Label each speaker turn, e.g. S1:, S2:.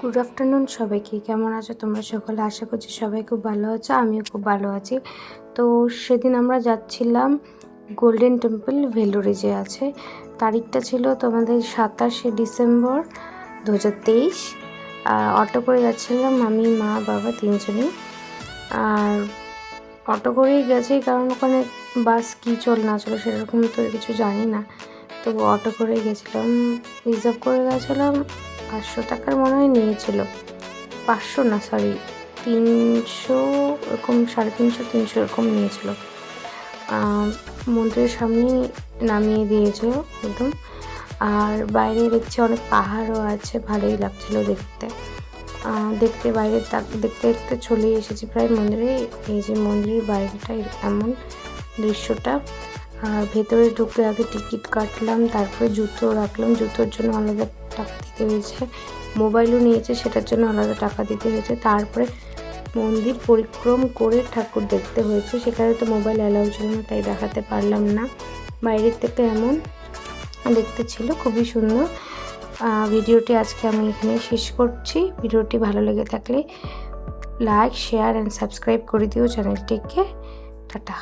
S1: Good afternoon সবাইকে। কেমন আছো তোমরা সকলে? আশা করছি সবাই খুব ভালো আছো, আমিও খুব ভালো আছি। তো সেদিন আমরা যাচ্ছিলাম গোল্ডেন টেম্পল, ভেলোরে যে আছে। তারিখটা ছিল তোমাদের 27শে ডিসেম্বর 2023। অটো করে যাচ্ছিলাম আমি, মা, বাবা তিনজনেই। আর অটো করেই গেছি, কারণ ওখানে বাস কী চল না চলো সেরকম তো কিছু জানি না। তো অটো করেই গেছিলাম, রিজার্ভ করে গেছিলাম। 500 টাকার মনে হয় নিয়েছিল, 500 না সরি 300 এরকম, 350 এরকম নিয়েছিল। মন্দিরের সামনেই নামিয়ে দিয়েছিল একদম। আর বাইরে দেখছি অনেক পাহাড়ও আছে, ভালোই লাগছিল দেখতে। বাইরে দেখতে দেখতে চলে এসেছি প্রায় মন্দিরে। এই যে মন্দিরের বাইরেটা এমন দৃশ্যটা। আর ভেতরে ঢুকে আগে টিকিট কাটলাম, তারপরে জুতো রাখলাম, জুতোর জন্য আলাদা টাকা দিতে হয়েছে। মোবাইলও নিয়েছে, সেটার জন্য আলাদা টাকা দিতে হয়েছে। তারপরে মন্দির পরিক্রম করে ঠাকুর দেখতে হয়েছে। সেখানে তো মোবাইল অ্যালাউ ছিল না, তাই দেখাতে পারলাম না। বাইরের থেকে এমন দেখতে ছিল, খুবই সুন্দর। ভিডিওটি আজকে আমি এখানে শেষ করছি। ভিডিওটি ভালো লেগে থাকলে লাইক, শেয়ার অ্যান্ড সাবস্ক্রাইব করে দিও চ্যানেলটিকে। টাটা।